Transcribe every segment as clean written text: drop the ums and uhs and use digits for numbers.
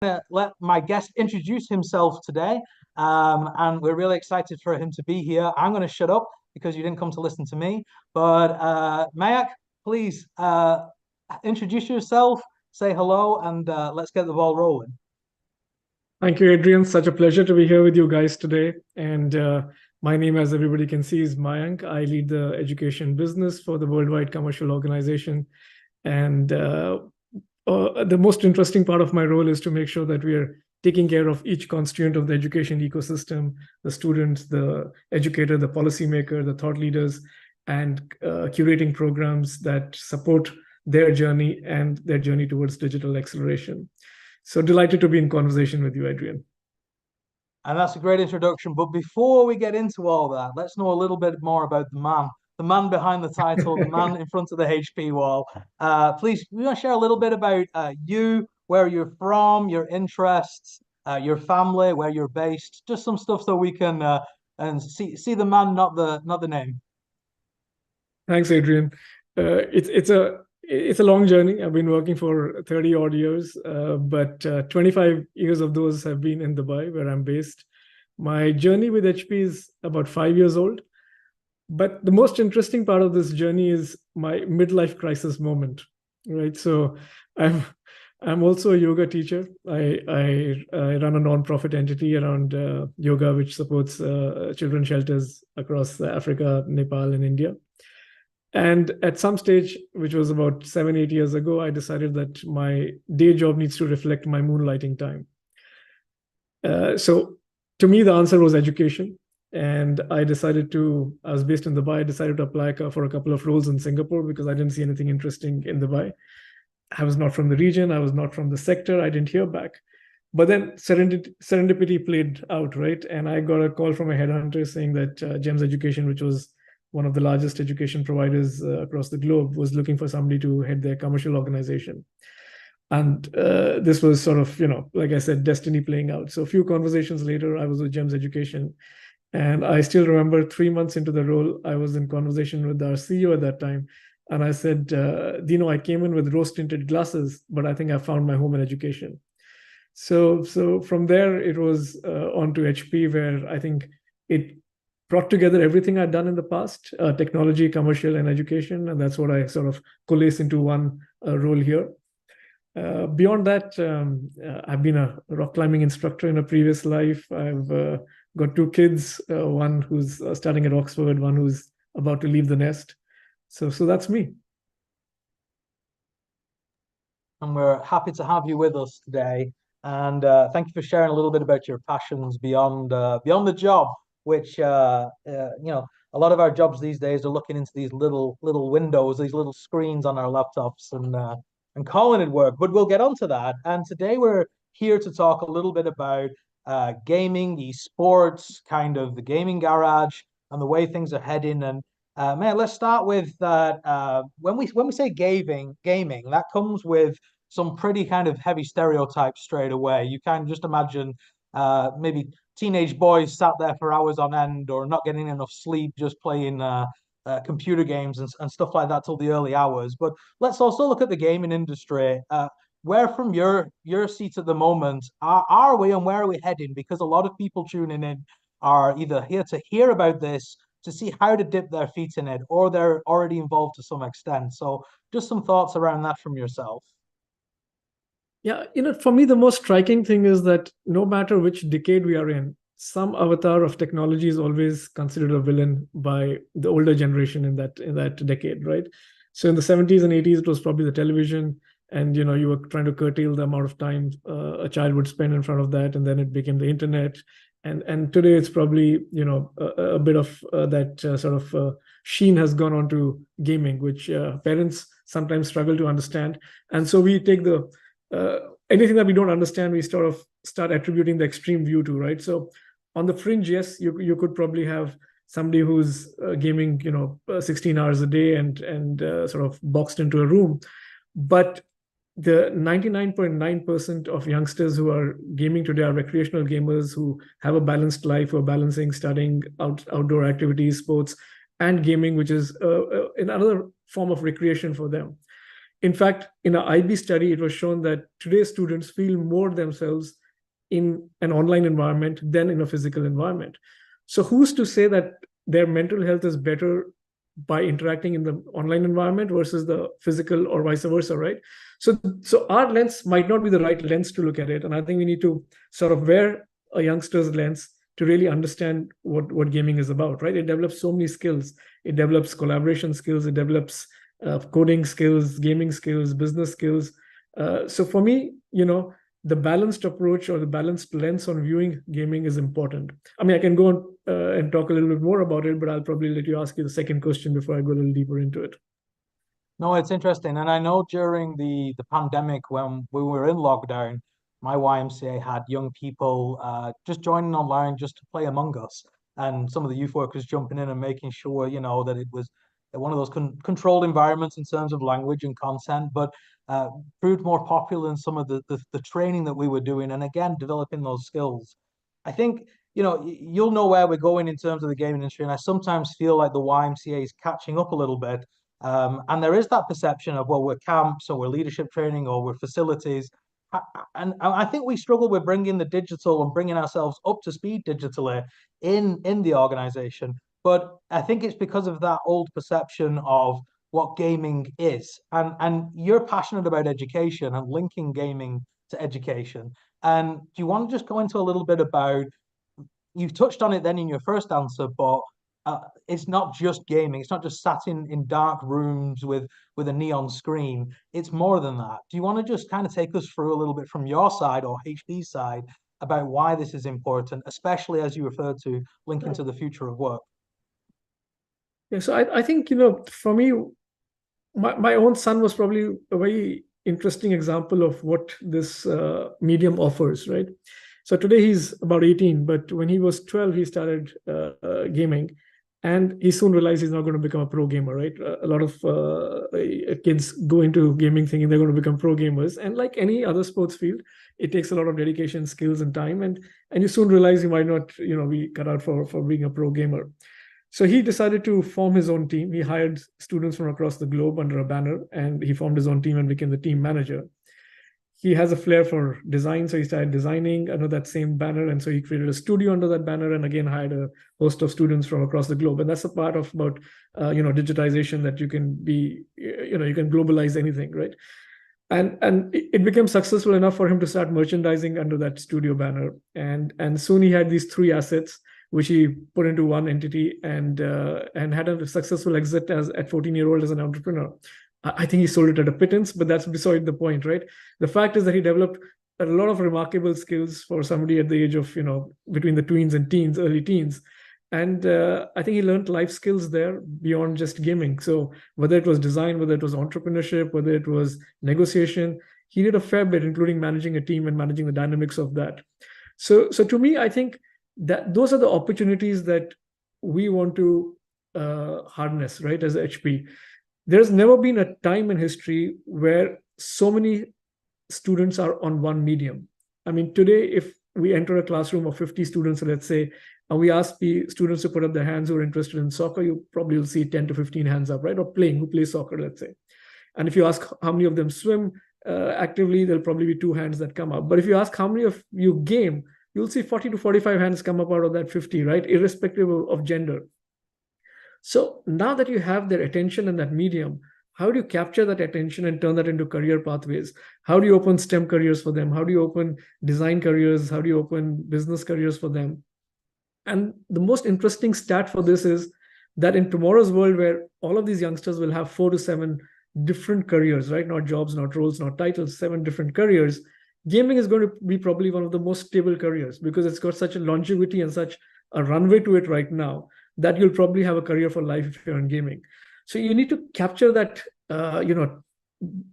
Let my guest introduce himself today. And we're really excited for him to be here. I'm going to shut up because you didn't come to listen to me. But Mayak, please introduce yourself, say hello, and let's get the ball rolling. Thank you, Adrian. Such a pleasure to be here with you guys today. And my name, as everybody can see, is Mayank. I lead the education business for the Worldwide Commercial Organization. And the most interesting part of my role is to make sure that we are taking care of each constituent of the education ecosystem, the student, the educator, the policymaker, the thought leaders, and curating programs that support their journey and their journey towards digital acceleration. So delighted to be in conversation with you, Adrian. And that's a great introduction. But before we get into all that, let's know a little bit more about the man behind the title, the man in front of the HP wall. Please, you want to share a little bit about you, where you're from, your interests, your family, where you're based, just some stuff so we can and see the man, not the name. Thanks, Adrian. It's a long journey. I've been working for 30 odd years, but 25 years of those have been in Dubai, where I'm based. My journey with HP is about 5 years old. But the most interesting part of this journey is my midlife crisis moment, right? So I'm I'm also a yoga teacher. I run a non-profit entity around yoga, which supports children's shelters across Africa, Nepal, and India. And at some stage, which was about 7, 8 years ago, I decided that my day job needs to reflect my moonlighting time. So to me, the answer was education. And I was based in Dubai, I decided to apply for a couple of roles in Singapore because I didn't see anything interesting in Dubai. I was not from the region, I was not from the sector, I didn't hear back. But then serendipity played out, right? And I got a call from a headhunter saying that GEMS Education, which was one of the largest education providers across the globe, was looking for somebody to head their commercial organization. And this was sort of, like I said, destiny playing out. So a few conversations later, I was with GEMS Education. And I still remember 3 months into the role, I was in conversation with our CEO at that time. And I said, Dino, I came in with rose-tinted glasses, but I think I found my home in education. So from there, it was on to HP, where I think it brought together everything I'd done in the past, technology, commercial, and education. And that's what I sort of coalesce into one role here. Beyond that, I've been a rock climbing instructor in a previous life. I've got 2 kids, one who's starting at Oxford, one who's about to leave the nest. So that's me. And we're happy to have you with us today. And thank you for sharing a little bit about your passions beyond the job, which a lot of our jobs these days are looking into these little windows, these little screens on our laptops, and calling it work. But we'll get onto that. And today we're here to talk a little bit about gaming, esports, kind of the gaming garage, and the way things are heading. And man, let's start with that. When we say gaming, that comes with some pretty kind of heavy stereotypes straight away. You kind of just imagine maybe teenage boys sat there for hours on end, or not getting enough sleep, just playing computer games and stuff like that till the early hours. But let's also look at the gaming industry. Where from your seat at the moment are we, and where are we heading? Because a lot of people tuning in are either here to hear about this, to see how to dip their feet in it, or they're already involved to some extent. So just some thoughts around that from yourself. Yeah, for me, the most striking thing is that no matter which decade we are in, some avatar of technology is always considered a villain by the older generation in that decade, right? So in the 70s and 80s, it was probably the television, and you were trying to curtail the amount of time a child would spend in front of that, and then it became the internet. And today it's probably a bit of that sort of sheen has gone on to gaming, which parents sometimes struggle to understand. And so we take the anything that we don't understand, we sort of start attributing the extreme view to, right? So on the fringe, yes, you could probably have somebody who's gaming 16 hours a day and sort of boxed into a room. But the 99.9% of youngsters who are gaming today are recreational gamers who have a balanced life, who are balancing studying, outdoor activities, sports, and gaming, which is another form of recreation for them. In fact, in an IB study, it was shown that today's students feel more themselves in an online environment than in a physical environment. So who's to say that their mental health is better by interacting in the online environment versus the physical, or vice versa, right? So our lens might not be the right lens to look at it, and I think we need to sort of wear a youngster's lens to really understand what gaming is about, right? It develops so many skills. It develops collaboration skills. It develops coding skills, gaming skills, business skills. So for me, the balanced approach or the balanced lens on viewing gaming is important. I mean, I can go on and talk a little bit more about it, but I'll probably let you ask you the second question before I go a little deeper into it. No, it's interesting. And I know during the pandemic when we were in lockdown, my YMCA had young people just joining online just to play Among Us. And some of the youth workers jumping in and making sure, that it was one of those controlled environments in terms of language and content, but proved more popular than some of the training that we were doing. And again, developing those skills. I think, you'll know where we're going in terms of the gaming industry. And I sometimes feel like the YMCA is catching up a little bit, and there is that perception of, well, we're camps or we're leadership training or we're facilities. And I think we struggle with bringing the digital and bringing ourselves up to speed digitally in the organization. But I think it's because of that old perception of what gaming is. And you're passionate about education and linking gaming to education. And do you want to just go into a little bit about, you've touched on it then in your first answer, but it's not just gaming. It's not just sat in dark rooms with a neon screen. It's more than that. Do you want to just kind of take us through a little bit from your side or HP's side about why this is important, especially as you refer to linking to the future of work? Yeah, so I think, for me, my own son was probably a very interesting example of what this medium offers, right? So today he's about 18, but when he was 12, he started gaming, and he soon realized he's not going to become a pro gamer, right? A lot of kids go into gaming thinking they're going to become pro gamers, and like any other sports field, it takes a lot of dedication, skills, and time, and you soon realize you might not, be cut out for being a pro gamer. So he decided to form his own team. He hired students from across the globe under a banner, and he formed his own team and became the team manager. He has a flair for design, so he started designing under that same banner, and so he created a studio under that banner, and again hired a host of students from across the globe. And that's a part of about digitization, that you can be, you can globalize anything, right? And it became successful enough for him to start merchandising under that studio banner, and soon he had these three assets which he put into one entity, and had a successful exit as at 14-year-old as an entrepreneur. I think he sold it at a pittance, but that's beside the point, right? The fact is that he developed a lot of remarkable skills for somebody at the age of, between the tweens and teens, early teens. And I think he learned life skills there beyond just gaming. So whether it was design, whether it was entrepreneurship, whether it was negotiation, he did a fair bit, including managing a team and managing the dynamics of that. So to me, I think that those are the opportunities that we want to harness, right, as HP. There's never been a time in history where so many students are on one medium. I mean, today, if we enter a classroom of 50 students, let's say, and we ask the students to put up their hands who are interested in soccer, you probably will see 10 to 15 hands up, right? Or who play soccer, let's say. And if you ask how many of them swim actively, there'll probably be 2 hands that come up. But if you ask how many of you game, you'll see 40 to 45 hands come up out of that 50, right? Irrespective of gender. So now that you have their attention in that medium, how do you capture that attention and turn that into career pathways? How do you open STEM careers for them? How do you open design careers? How do you open business careers for them? And the most interesting stat for this is that in tomorrow's world, where all of these youngsters will have 4 to 7 different careers, right? Not jobs, not roles, not titles, 7 different careers. Gaming is going to be probably one of the most stable careers because it's got such a longevity and such a runway to it right now that you'll probably have a career for life if you're in gaming. So you need to capture that,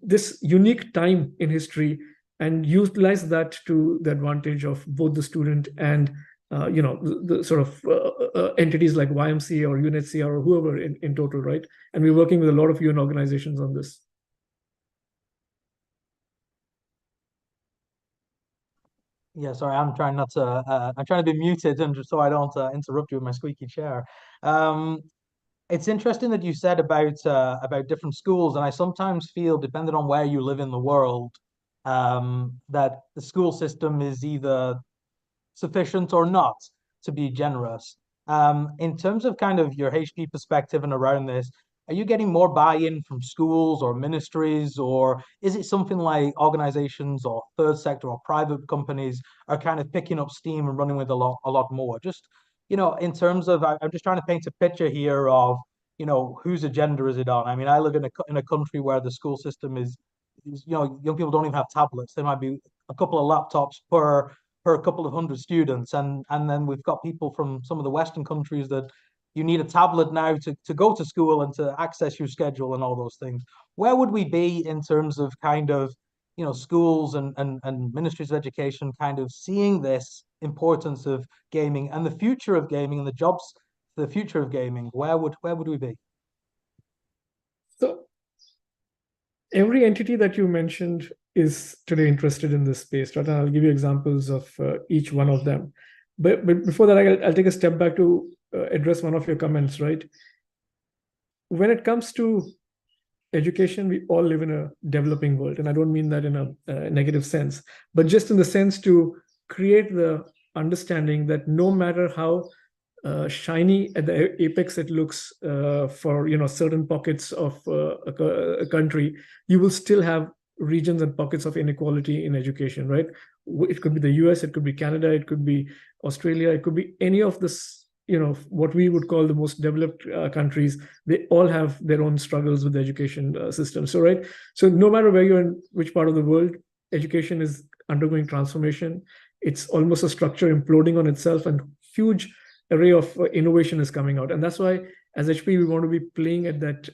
this unique time in history and utilize that to the advantage of both the student and, the sort of entities like YMCA or UNHCR or whoever in total, right? And we're working with a lot of UN organizations on this. Yeah, sorry, I'm trying not to. I'm trying to be muted and just so I don't interrupt you with my squeaky chair. Um, It's interesting that you said about different schools, and I sometimes feel, depending on where you live in the world, that the school system is either sufficient or not, to be generous. In terms of kind of your HP perspective and around this, are you getting more buy-in from schools or ministries, or is it something like organizations or third sector or private companies are kind of picking up steam and running with a lot more? Just, in terms of, I'm just trying to paint a picture here of, whose agenda is it on? I mean, I live in a country where the school system is, young people don't even have tablets. There might be a couple of laptops per couple of hundred students. And then we've got people from some of the Western countries that you need a tablet now to go to school and to access your schedule and all those things. Where would we be in terms of kind of, schools and ministries of education kind of seeing this importance of gaming and the future of gaming and the jobs for the future of gaming? Where would we be? So every entity that you mentioned is today interested in this space, right? And I'll give you examples of each one of them. But before that, I'll take a step back to address one of your comments, right? When it comes to education, we all live in a developing world. And I don't mean that in a negative sense, but just in the sense to create the understanding that no matter how shiny at the apex it looks for certain pockets of a country, you will still have regions and pockets of inequality in education, right? It could be the US, it could be Canada, it could be Australia, it could be any of this, what we would call the most developed countries. They all have their own struggles with the education system. So, right. So no matter where you're in which part of the world, education is undergoing transformation. It's almost a structure imploding on itself, and huge array of innovation is coming out. And that's why as HP, we want to be playing at that,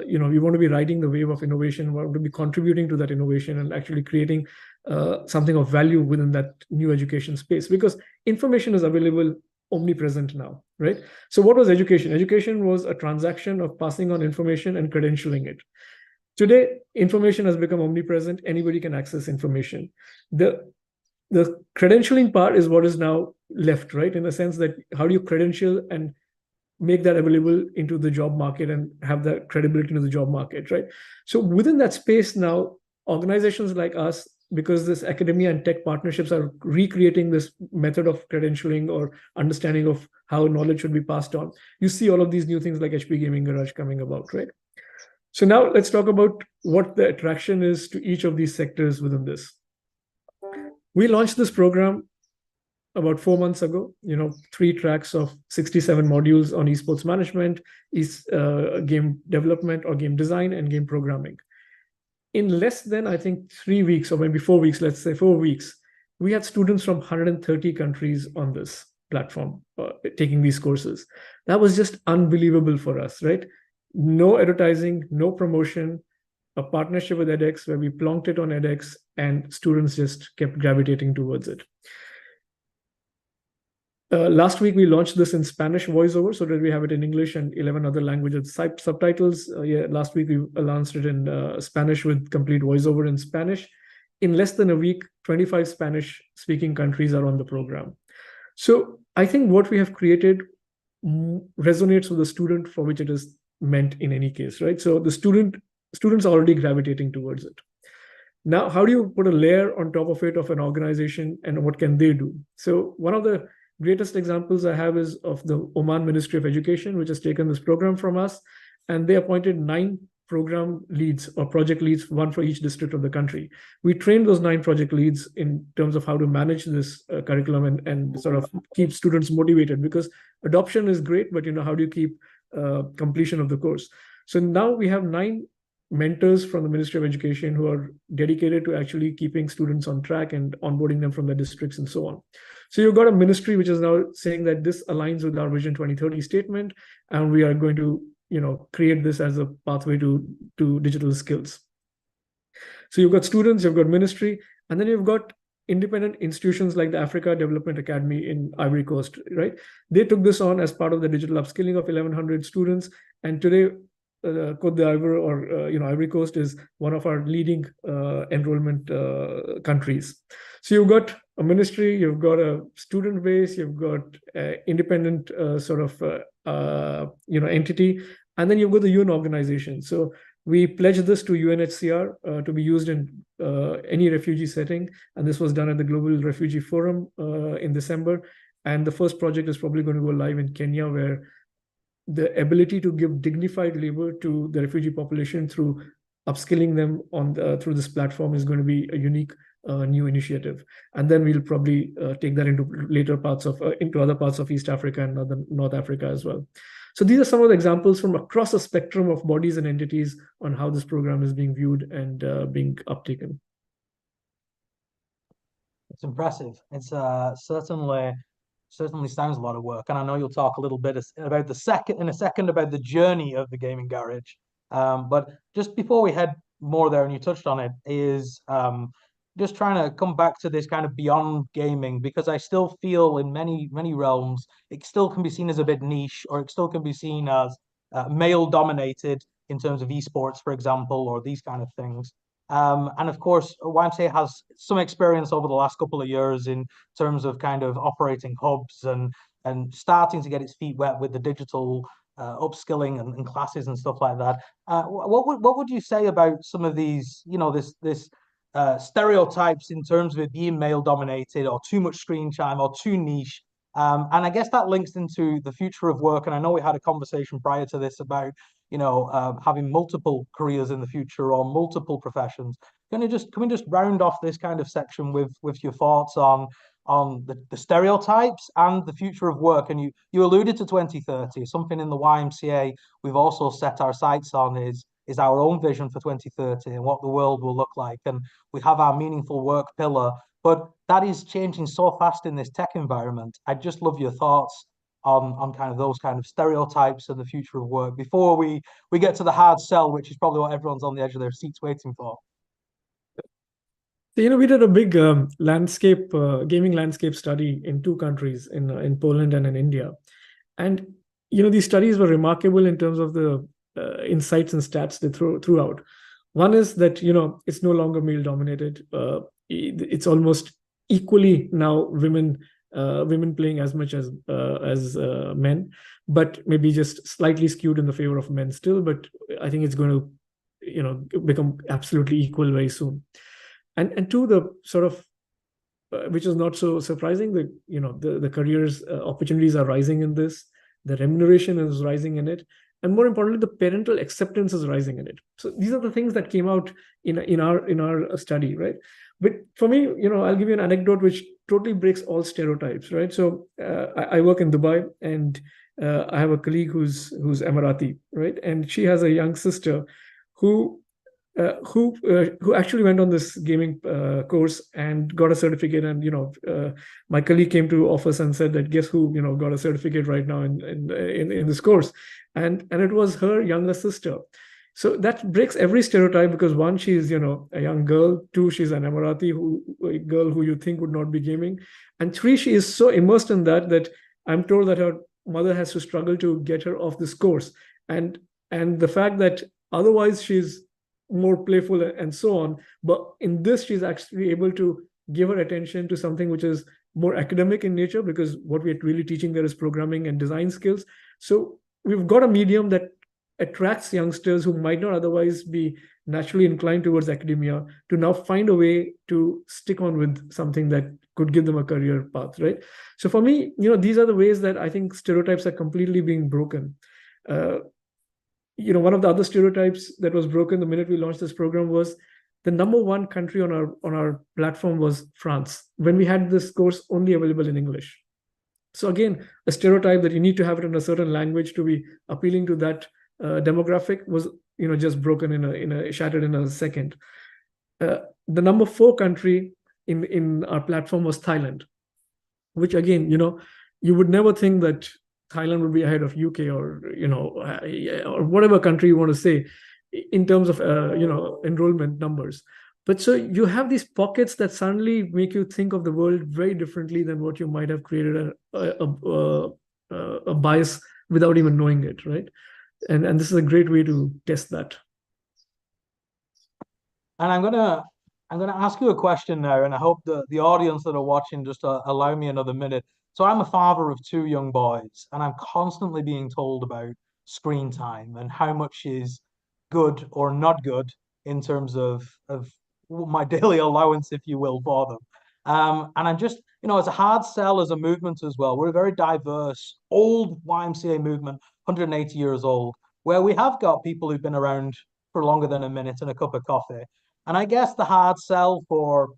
we want to be riding the wave of innovation. We want to be contributing to that innovation and actually creating something of value within that new education space, because information is available omnipresent now, right? So what was education? Education was a transaction of passing on information and credentialing it. Today, information has become omnipresent. Anybody can access information. The credentialing part is what is now left, right? In the sense that how do you credential and make that available into the job market and have that credibility into the job market, right? So within that space now, organizations like us, because this academia and tech partnerships are recreating this method of credentialing or understanding of how knowledge should be passed on, you see all of these new things like HP Gaming Garage coming about, right? So now let's talk about what the attraction is to each of these sectors within this. We launched this program about 4 months ago, 3 tracks of 67 modules on esports management, game development or game design, and game programming. In less than, I think, 3 weeks or maybe 4 weeks, let's say 4 weeks, we had students from 130 countries on this platform taking these courses. That was just unbelievable for us, right? No advertising, no promotion, a partnership with edX where we plonked it on edX and students just kept gravitating towards it. Last week, we launched this in Spanish voiceover so that we have it in English and 11 other languages subtitles. Last week, we launched it in Spanish with complete voiceover in Spanish. In less than a week, 25 Spanish-speaking countries are on the program. So I think what we have created resonates with the student for which it is meant in any case, right? So the students are already gravitating towards it. Now, how do you put a layer on top of it of an organization and what can they do? So one of the greatest examples I have is of the Oman Ministry of Education, which has taken this program from us, and they appointed 9 program leads or project leads, 1 for each district of the country. We trained those 9 project leads in terms of how to manage this curriculum and sort of keep students motivated, because adoption is great, but how do you keep completion of the course? So now we have 9 mentors from the Ministry of Education who are dedicated to actually keeping students on track and onboarding them from the districts and so on. So you've got a ministry which is now saying that this aligns with our Vision 2030 statement, and we are going to, create this as a pathway to digital skills. So you've got students, you've got ministry, and then you've got independent institutions like the Africa Development Academy in Ivory Coast, right? They took this on as part of the digital upskilling of 1,100 students, and today Côte d'Ivoire or Ivory Coast is one of our leading enrollment countries. So you've got a ministry, you've got a student base, you've got independent entity, and then you've got the UN organization. So we pledged this to UNHCR to be used in any refugee setting, and this was done at the Global Refugee Forum in December. And the first project is probably going to go live in Kenya, where the ability to give dignified labor to the refugee population through upskilling them through this platform is going to be a unique new initiative. And then we'll probably take that into other parts of East Africa and North Africa as well. So these are some of the examples from across a spectrum of bodies and entities on how this program is being viewed and being uptaken. It's impressive. It's certainly sounds a lot of work, and I know you'll talk a little bit about in a second about the journey of the gaming garage. But just before we head more there, and you touched on it, is just trying to come back to this kind of beyond gaming, because I still feel in many realms it still can be seen as a bit niche, or it still can be seen as male dominated in terms of esports, for example, or these kind of things. And of course, YMCA has some experience over the last couple of years in terms of kind of operating hubs and starting to get its feet wet with the digital upskilling and classes and stuff like that. What would you say about some of these, this stereotypes in terms of it being male dominated, or too much screen time, or too niche? And I guess that links into the future of work. And I know we had a conversation prior to this about having multiple careers in the future, or multiple professions. Can we just round off this kind of section with your thoughts on the stereotypes and the future of work? And you alluded to 2030, something in the YMCA we've also set our sights on is our own vision for 2030 and what the world will look like. And we have our meaningful work pillar, but that is changing so fast in this tech environment. I'd just love your thoughts on kind of those kind of stereotypes and the future of work before we get to the hard sell, which is probably what everyone's on the edge of their seats waiting for. So, we did a big gaming landscape study in two countries, in Poland and in India. And, these studies were remarkable in terms of the insights and stats they threw out. One is that, it's no longer male dominated. It's almost equally now women playing as much as men, but maybe just slightly skewed in the favor of men still. But I think it's going to, become absolutely equal very soon. And two, the sort of, which is not so surprising, that the careers opportunities are rising in this, the remuneration is rising in it, and more importantly, the parental acceptance is rising in it. So these are the things that came out in our study, right? But for me, I'll give you an anecdote which totally breaks all stereotypes, right? So I work in Dubai, and I have a colleague who's Emirati, right? And she has a young sister who actually went on this gaming course and got a certificate. And my colleague came to office and said that, guess who got a certificate right now in this course, and it was her younger sister. So that breaks every stereotype, because one, she's a young girl. Two, she's an Emirati girl who you think would not be gaming, and three, she is so immersed in that I'm told that her mother has to struggle to get her off this course, and the fact that otherwise she's more playful and so on, but in this she's actually able to give her attention to something which is more academic in nature, because what we're really teaching there is programming and design skills. So we've got a medium that attracts youngsters who might not otherwise be naturally inclined towards academia to now find a way to stick on with something that could give them a career path, right? So for me, these are the ways that I think stereotypes are completely being broken. One of the other stereotypes that was broken the minute we launched this program was the number one country on our platform was France, when we had this course only available in English. So again, a stereotype that you need to have it in a certain language to be appealing to that demographic was just broken shattered in a second. The number 4 country in our platform was Thailand, which again, you would never think that Thailand would be ahead of UK or or whatever country you want to say in terms of enrollment numbers. But so you have these pockets that suddenly make you think of the world very differently than what you might have created a bias without even knowing it, right? And this is a great way to test that. And I'm gonna I'm going to ask you a question now, and I hope the audience that are watching just allow me another minute. So I'm a father of two young boys, and I'm constantly being told about screen time and how much is good or not good in terms of my daily allowance, if you will, for them. And I'm just, it's a hard sell as a movement as well. We're a very diverse, old YMCA movement, 180 years old, where we have got people who've been around for longer than a minute and a cup of coffee. And I guess the hard sell for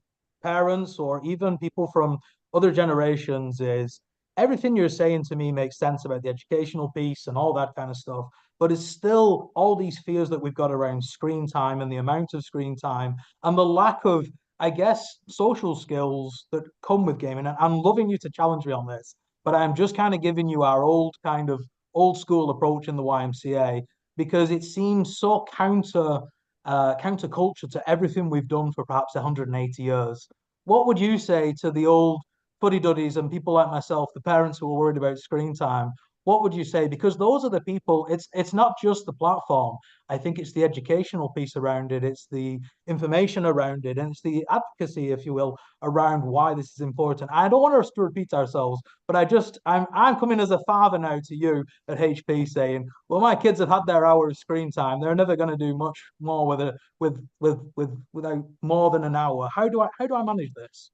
parents or even people from other generations is everything you're saying to me makes sense about the educational piece and all that kind of stuff. But it's still all these fears that we've got around screen time and the amount of screen time and the lack of, I guess, social skills that come with gaming. And I'm loving you to challenge me on this, but I'm just kind of giving you our old kind of old school approach in the YMCA because it seems so counterculture to everything we've done for perhaps 180 years. What would you say to the old fuddy-duddies and people like myself, the parents who are worried about screen time? What would you say? Because those are the people, it's not just the platform. I think it's the educational piece around it, it's the information around it, and it's the advocacy, if you will, around why this is important. I don't want us to repeat ourselves, but I'm coming as a father now to you at HP saying, well, my kids have had their hour of screen time. They're never going to do much more without more than an hour. How do I manage this?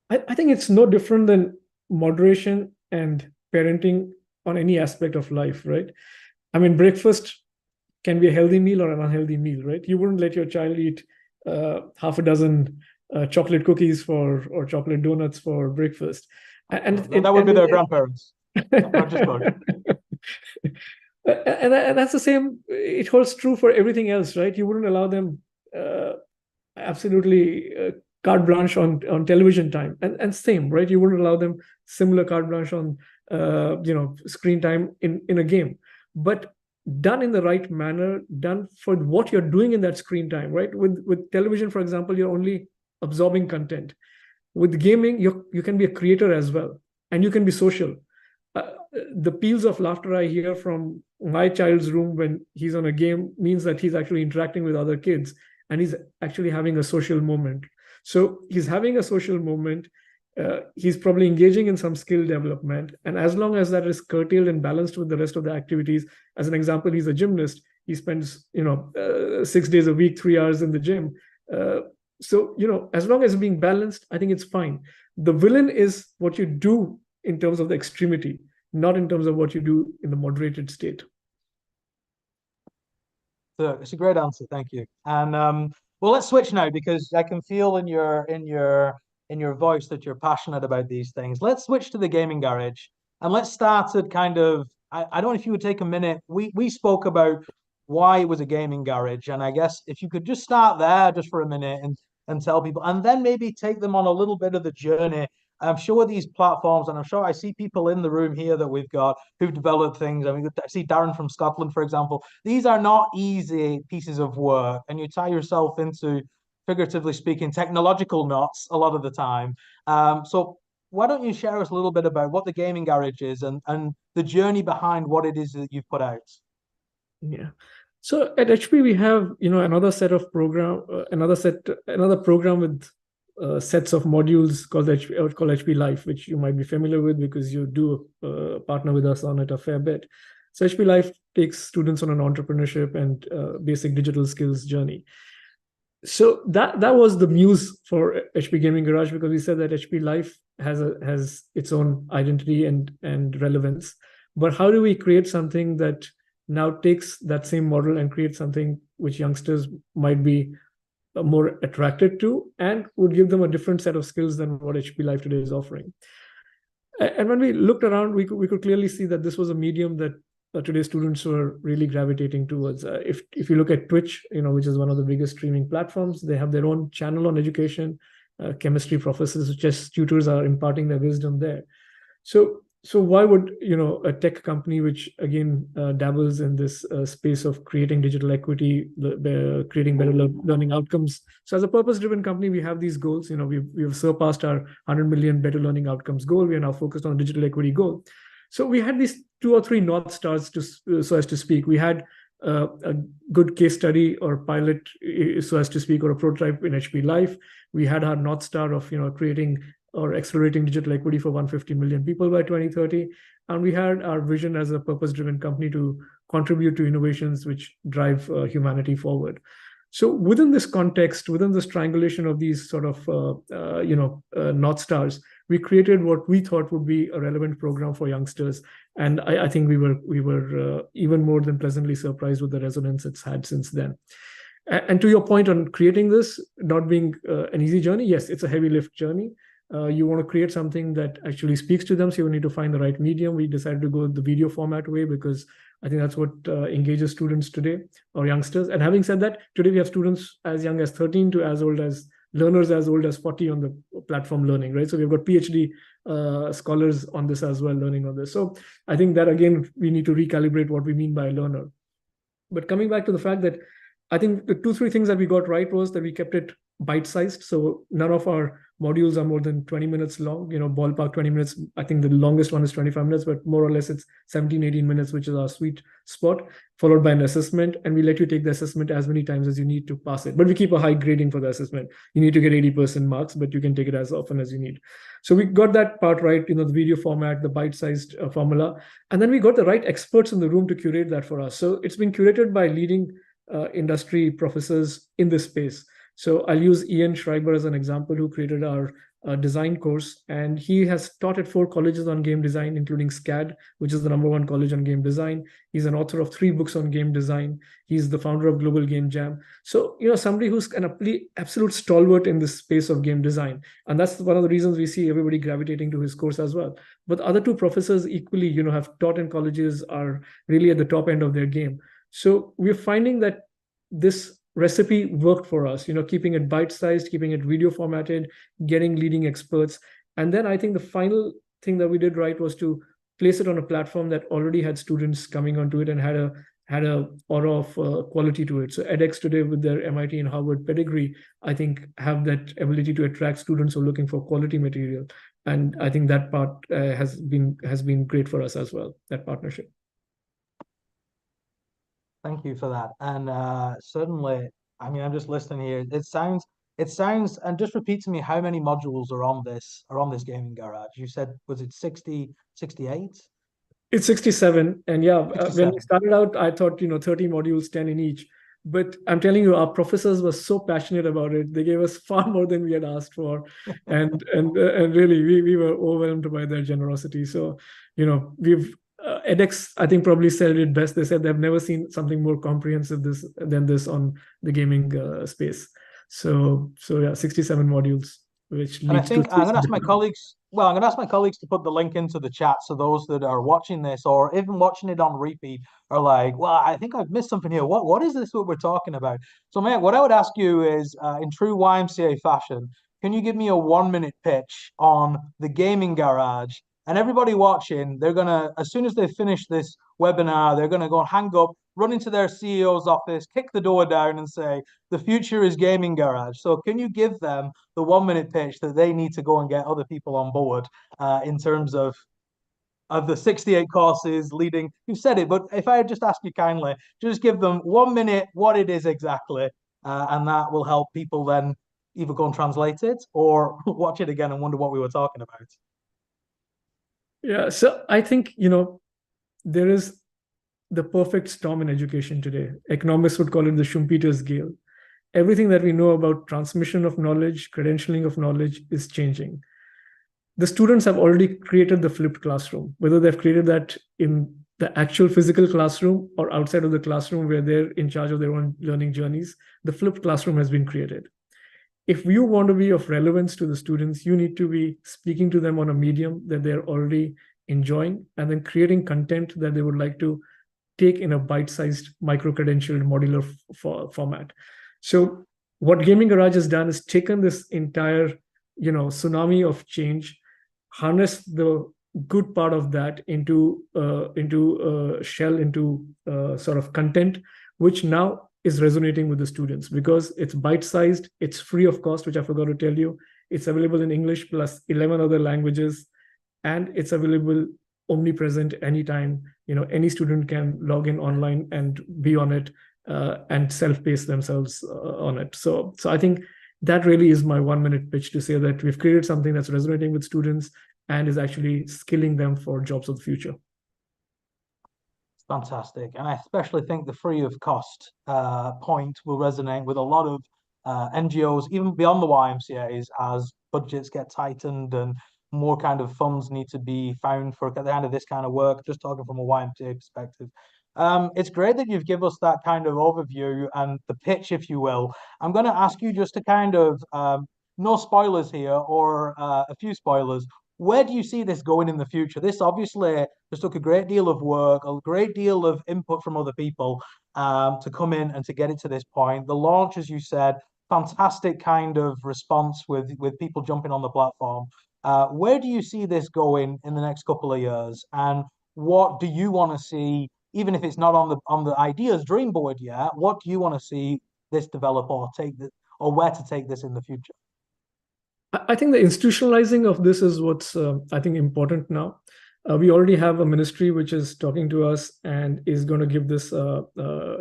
I think it's no different than moderation and parenting on any aspect of life, right? I mean, breakfast can be a healthy meal or an unhealthy meal, right? You wouldn't let your child eat half a dozen chocolate cookies or chocolate donuts for breakfast. That would be their grandparents. Not just mine. And that's the same. It holds true for everything else, right? You wouldn't allow them absolutely carte blanche on television time, and same, right? You wouldn't allow them similar carte blanche on screen time in a game, but done in the right manner, done for what you're doing in that screen time, right? With television, for example, you're only absorbing content. With gaming, you can be a creator as well, and you can be social. The peals of laughter I hear from my child's room when he's on a game means that he's actually interacting with other kids and he's actually having a social moment. So he's having a social moment. He's probably engaging in some skill development. And as long as that is curtailed and balanced with the rest of the activities, as an example, he's a gymnast. He spends, 6 days a week, 3 hours in the gym. So, as long as it's being balanced, I think it's fine. The villain is what you do in terms of the extremity, not in terms of what you do in the moderated state. So it's a great answer, thank you. And well, let's switch now because I can feel in your voice that you're passionate about these things. Let's switch to the gaming garage and let's start at kind of. I don't know if you would take a minute. We spoke about why it was a gaming garage, and I guess if you could just start there just for a minute and tell people, and then maybe take them on a little bit of the journey. I'm sure these platforms, and I'm sure I see people in the room here that we've got who've developed things. I mean, I see Darren from Scotland, for example. These are not easy pieces of work, and you tie yourself into, figuratively speaking, technological knots a lot of the time. So why don't you share us a little bit about what the gaming garage is and the journey behind what it is that you've put out? Yeah. So at HP, we have another set of another program with sets of modules called HP Life, which you might be familiar with because you do partner with us on it a fair bit. So HP Life takes students on an entrepreneurship and basic digital skills journey. So that was the muse for HP Gaming Garage, because we said that HP Life has its own identity and relevance. But how do we create something that now takes that same model and create something which youngsters might be more attracted to and would give them a different set of skills than what HP Life today is offering? And when we looked around, we could clearly see that this was a medium that today's students were really gravitating towards. If you look at Twitch, which is one of the biggest streaming platforms, they have their own channel on education. Chemistry professors, chess tutors are imparting their wisdom there. So why would a tech company which again dabbles in this space of creating digital equity, creating better learning outcomes? So as a purpose-driven company, we have these goals. We've surpassed our 100 million better learning outcomes goal. We are now focused on digital equity goal. So we had these 2 or 3 North Stars, so as to speak. We had a good case study or pilot, so as to speak, or a prototype in HP Life. We had our North Star of creating or accelerating digital equity for 150 million people by 2030. And we had our vision as a purpose-driven company to contribute to innovations which drive humanity forward. So within this context, within this triangulation of these sort of North Stars, we created what we thought would be a relevant program for youngsters. And I think we were even more than pleasantly surprised with the resonance it's had since then. And to your point on creating this not being an easy journey, yes, it's a heavy lift journey. You want to create something that actually speaks to them, so you need to find the right medium. We decided to go the video format way because I think that's what engages students today, or youngsters. And having said that, today we have students as young as 13 to as old as learners as old as 40 on the platform learning, right? So we've got PhD scholars on this as well, learning on this. So I think that, again, we need to recalibrate what we mean by a learner. But coming back to the fact that I think the 2-3 things that we got right was that we kept it bite-sized. So none of our modules are more than 20 minutes long, ballpark 20 minutes. I think the longest one is 25 minutes, but more or less it's 17, 18 minutes, which is our sweet spot, followed by an assessment. And we let you take the assessment as many times as you need to pass it. But we keep a high grading for the assessment. You need to get 80% marks, but you can take it as often as you need. So we got that part right, the video format, the bite-sized formula. And then we got the right experts in the room to curate that for us. So it's been curated by leading industry professors in this space. So I'll use Ian Schreiber as an example, who created our design course. And he has taught at 4 colleges on game design, including SCAD, which is the #1 college on game design. He's an author of 3 books on game design. He's the founder of Global Game Jam. So, somebody who's an absolute stalwart in this space of game design. And that's one of the reasons we see everybody gravitating to his course as well. But the other 2 professors equally, have taught in colleges, are really at the top end of their game. So we're finding that this recipe worked for us, keeping it bite-sized, keeping it video formatted, getting leading experts. And then I think the final thing that we did right was to place it on a platform that already had students coming onto it and had a aura of quality to it. So edX today, with their MIT and Harvard pedigree, I think have that ability to attract students who are looking for quality material. And I think that part has been great for us as well, that partnership. Thank you for that. And certainly, I'm just listening here. It sounds, and just repeat to me how many modules are on this gaming garage. You said, was it 60, 68? It's 67. And yeah, 67. When we started out, I thought, 30 modules, 10 in each. But I'm telling you, our professors were so passionate about it. They gave us far more than we had asked for. and really, we were overwhelmed by their generosity. So, edX, I think, probably said it best. They said they've never seen something more comprehensive than this on the gaming space. So yeah, 67 modules, which leads. And I think I'm going to ask my colleagues. Well, I'm going to ask my colleagues to put the link into the chat, so those that are watching this or even watching it on repeat are like, "Well, I think I've missed something here. What is this? What we're talking about?" So, Mayank, what I would ask you is, in true YMCA fashion, can you give me a 1-minute pitch on the gaming garage? And everybody watching, they're going to, as soon as they finish this webinar, they're going to go and hang up, run into their CEO's office, kick the door down and say, the future is gaming garage. So can you give them the 1-minute pitch that they need to go and get other people on board in terms of the 68 courses leading? You've said it, but if I just ask you kindly, just give them 1 minute what it is exactly, and that will help people then either go and translate it or watch it again and wonder what we were talking about. Yeah, so I think, there is the perfect storm in education today. Economists would call it the Schumpeter's Gale. Everything that we know about transmission of knowledge, credentialing of knowledge is changing. The students have already created the flipped classroom, whether they've created that in the actual physical classroom or outside of the classroom where they're in charge of their own learning journeys. The flipped classroom has been created. If you want to be of relevance to the students, you need to be speaking to them on a medium that they're already enjoying, and then creating content that they would like to take in a bite-sized, micro-credentialed, modular format. So what Gaming Garage has done is taken this entire, tsunami of change, harness the good part of that into sort of content, which now is resonating with the students because it's bite-sized, it's free of cost, which I forgot to tell you. It's available in English plus 11 other languages, and it's available omnipresent anytime any student can log in online and be on it and self-pace themselves on it. So I think that really is my 1 minute pitch to say that we've created something that's resonating with students and is actually skilling them for jobs of the future. Fantastic. And I especially think the free of cost point will resonate with a lot of NGOs, even beyond the YMCAs, as budgets get tightened and more kind of funds need to be found for kind of this kind of work, just talking from a YMCA perspective. It's great that you've given us that kind of overview and the pitch, if you will. I'm going to ask you just to kind of, no spoilers here or a few spoilers. Where do you see this going in the future? This obviously has took a great deal of work, a great deal of input from other people to come in and to get it to this point. The launch, as you said, fantastic kind of response with people jumping on the platform. Where do you see this going in the next couple of years? And what do you want to see, even if it's not on the ideas dream board yet? What do you want to see this develop or or where to take this in the future? I think the institutionalizing of this is what's I think important now. We already have a ministry which is talking to us and is going to give this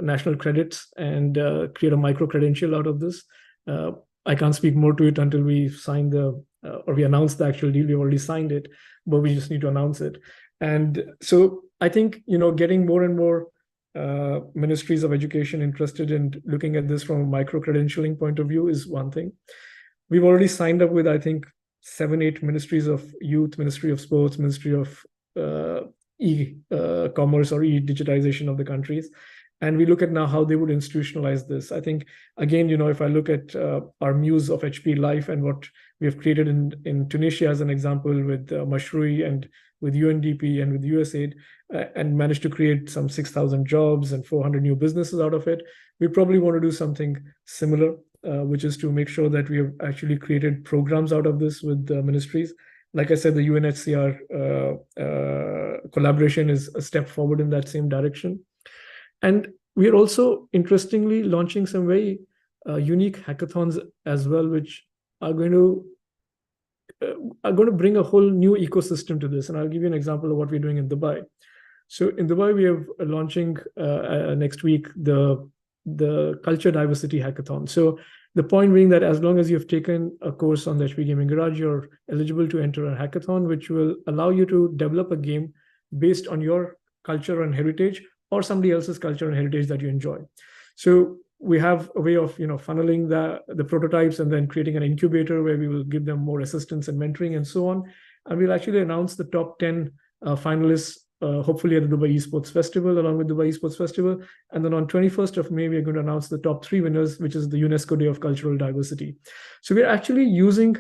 national credits and create a micro credential out of this. I can't speak more to it until we sign or we announce the actual deal. We've already signed it, but we just need to announce it. And so I think, getting more and more ministries of education interested in looking at this from a micro credentialing point of view is one thing. We've already signed up with, I think, 7-8 ministries of youth, Ministry of Sports, Ministry of e-commerce or e-digitization of the countries. And we look at now how they would institutionalize this. I think, again, if I look at our muse of HP Life and what we have created in Tunisia as an example with Mashrui and with UNDP and with USAID and managed to create some 6,000 jobs and 400 new businesses out of it, we probably want to do something similar. Which is to make sure that we have actually created programs out of this with the ministries. Like I said, the UNHCR collaboration is a step forward in that same direction. And we are also, interestingly, launching some very unique hackathons as well, which are going to bring a whole new ecosystem to this. And I'll give you an example of what we're doing in Dubai. So in Dubai, we have launching next week the culture diversity hackathon. So the point being that as long as you've taken a course on the HP Gaming Garage, you're eligible to enter a hackathon, which will allow you to develop a game based on your culture and heritage or somebody else's culture and heritage that you enjoy. So we have a way of funneling the prototypes and then creating an incubator where we will give them more assistance and mentoring and so on. And we'll actually announce the top 10 finalists hopefully at the Dubai Esports Festival, along with Dubai Esports Festival. And then on 21st of May, we're going to announce the top 3 winners, which is the UNESCO Day of Cultural Diversity. So we're actually using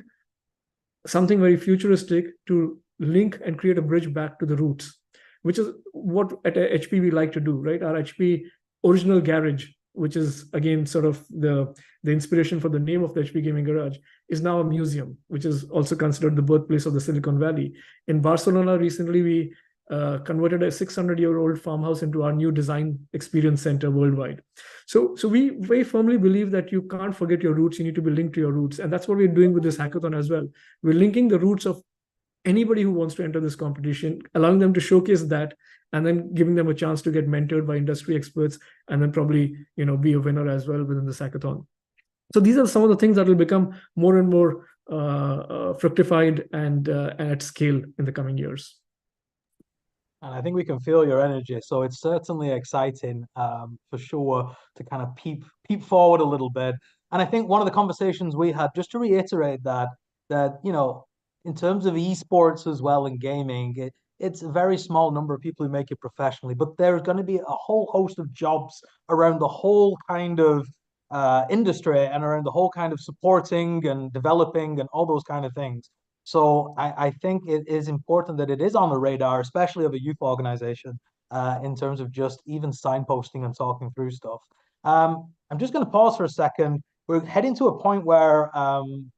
something very futuristic to link and create a bridge back to the roots, which is what at HP we like to do, right? Our HP original garage, which is again sort of the inspiration for the name of the HP Gaming Garage, is now a museum, which is also considered the birthplace of the Silicon Valley. In Barcelona, recently we converted a 600-year-old farmhouse into our new design experience center worldwide. So we very firmly believe that you can't forget your roots. You need to be linked to your roots. And that's what we're doing with this hackathon as well. We're linking the roots of anybody who wants to enter this competition, allowing them to showcase that, and then giving them a chance to get mentored by industry experts, and then probably be a winner as well within this hackathon. So these are some of the things that will become more and more fructified and at scale in the coming years. And I think we can feel your energy. So it's certainly exciting for sure to kind of peep forward a little bit. And I think one of the conversations we had, just to reiterate that in terms of esports as well and gaming, it's a very small number of people who make it professionally, but there's going to be a whole host of jobs around the whole kind of industry and around the whole kind of supporting and developing and all those kind of things. So I think it is important that it is on the radar, especially of a youth organization, in terms of just even signposting and talking through stuff. I'm just going to pause for a second. We're heading to a point where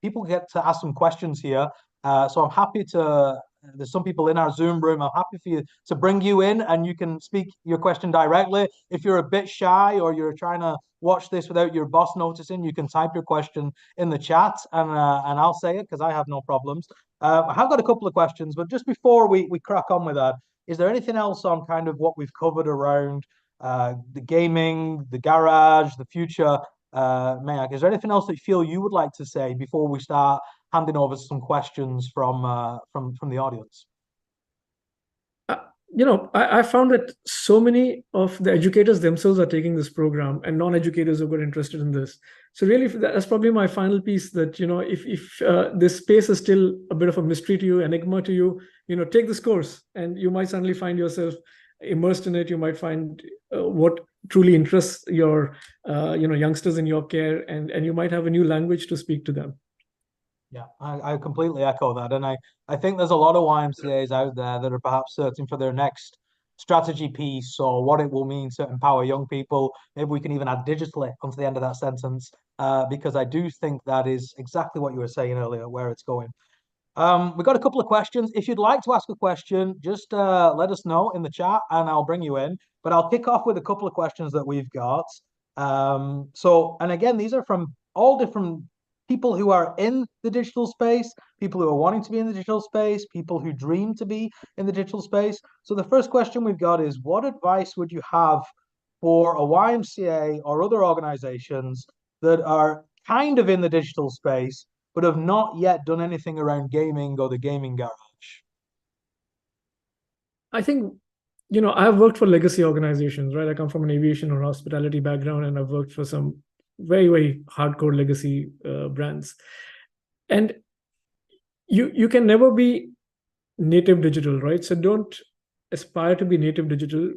people get to ask some questions here. So I'm happy to, there's some people in our Zoom room. I'm happy for you to bring you in and you can speak your question directly. If you're a bit shy or you're trying to watch this without your boss noticing, you can type your question in the chat and I'll say it because I have no problems. I have got a couple of questions, but just before we crack on with that, is there anything else on kind of what we've covered around the gaming, the garage, the future? Mayank, is there anything else that you feel you would like to say before we start handing over some questions from the audience? Uh, I found that so many of the educators themselves are taking this program and non-educators who got interested in this. So really, that's probably my final piece that, if this space is still a bit of a mystery to you, enigma to you, take this course and you might suddenly find yourself immersed in it. You might find what truly interests your, youngsters in your care, and you might have a new language to speak to them. Yeah, I completely echo that. And I think there's a lot of YMCAs out there that are perhaps searching for their next strategy piece or what it will mean to empower young people. Maybe we can even add digitally onto the end of that sentence, because I do think that is exactly what you were saying earlier, where it's going. We've got a couple of questions. If you'd like to ask a question, just let us know in the chat and I'll bring you in. But I'll kick off with a couple of questions that we've got. And again, these are from all different people who are in the digital space, people who are wanting to be in the digital space, people who dream to be in the digital space. So the first question we've got is, what advice would you have for a YMCA or other organizations that are kind of in the digital space, but have not yet done anything around gaming or the gaming garage? I think, I've worked for legacy organizations, right? I come from an aviation or hospitality background, and I've worked for some very, very hardcore legacy brands. And you can never be native digital, right? So don't aspire to be native digital.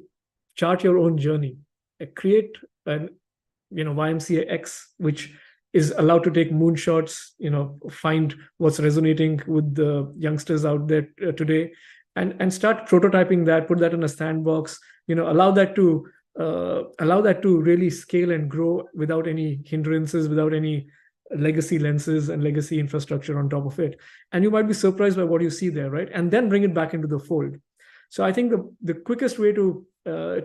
Chart your own journey. Create an, YMCA X, which is allowed to take moonshots, find what's resonating with the youngsters out there today, and start prototyping that, put that in a sandbox, allow that to really scale and grow without any hindrances, without any legacy lenses and legacy infrastructure on top of it. And you might be surprised by what you see there, right? And then bring it back into the fold. So I think the quickest way to